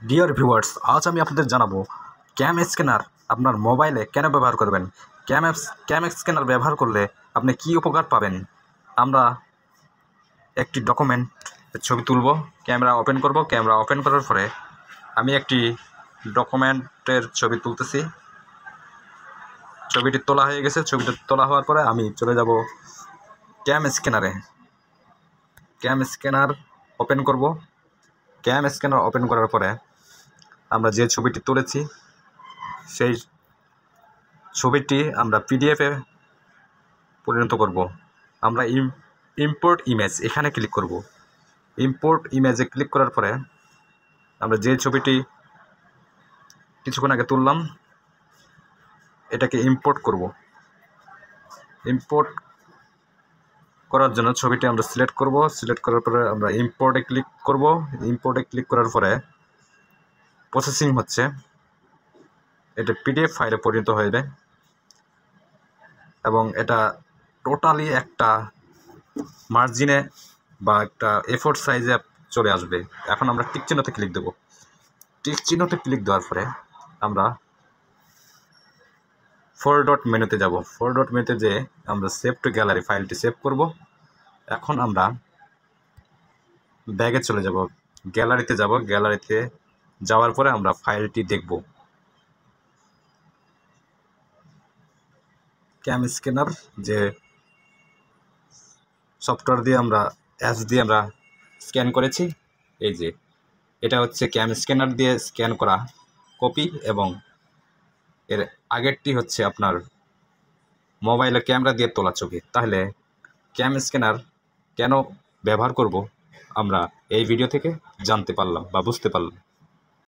Dear viewers, আজ আমি আপনাদের জানাবো ক্যাম স্ক্যানার আপনার মোবাইলে কেন ব্যবহার করবেন। ক্যাম স্ক্যানার ব্যবহার করলে আপনি কি উপকার পাবেন। আমরা একটি ডকুমেন্ট ছবি তুলব, ক্যামেরা ওপেন করব। ক্যামেরা ওপেন করার পরে আমি একটি ডকুমেন্টের ছবি তুলতেছি। ছবিটি তোলা হয়ে গেছে। ছবিটি তোলা হওয়ার পরে আমি চলে যাব ক্যাম স্ক্যানারে। ক্যাম স্ক্যানার ওপেন করব। ক্যাম স্ক্যানার ওপেন করার পরে আমরা যে ছবিটি তুলেছি সেই ছবিটি আমরা পিডিএফে পরিণত করব। আমরা ইম্পোর্ট ইমেজ এখানে ক্লিক করব। ইম্পোর্ট ইমেজে ক্লিক করার পরে আমরা যে ছবিটি কিছুক্ষণ আগে তুললাম এটাকে ইম্পোর্ট করব। ইম্পোর্ট করার জন্য ছবিটি আমরা সিলেক্ট করব। সিলেক্ট করার পরে আমরা ইম্পোর্টে ক্লিক করব। ইম্পোর্টে ক্লিক করার পরে প্রসেসিং হচ্ছে, এটা পিডিএফ ফাইলে পরিণত হয়ে যাবে এবং এটা টোটালি একটা মার্জিনে বা একটা এ4 সাইজে চলে আসবে। এখন আমরা টিক চিহ্নতে ক্লিক দেব। টিক চিহ্নতে ক্লিক দেওয়ার পরে আমরা 4 ডট মেনুতে যাব। 4 ডট মেনুতে যে আমরা সেভ টু গ্যালারি ফাইলটি সেভ করব। এখন আমরা ব্যাগে চলে যাব, গ্যালারিতে যাব। গ্যালারিতে যাওয়ার পরে আমরা ফাইলটি দেখব। ক্যাম স্ক্যানার যে সফটওয়্যার দিয়ে আমরা অ্যাপস দিয়ে আমরা স্ক্যান করেছি, এই যে এটা হচ্ছে ক্যাম স্ক্যানার দিয়ে স্ক্যান করা কপি এবং এর আগেরটি হচ্ছে আপনার মোবাইলের ক্যামেরা দিয়ে তোলা ছবি। তাহলে ক্যাম স্ক্যানার কেন ব্যবহার করব আমরা এই ভিডিও থেকে জানতে পারলাম বা বুঝতে পারলাম।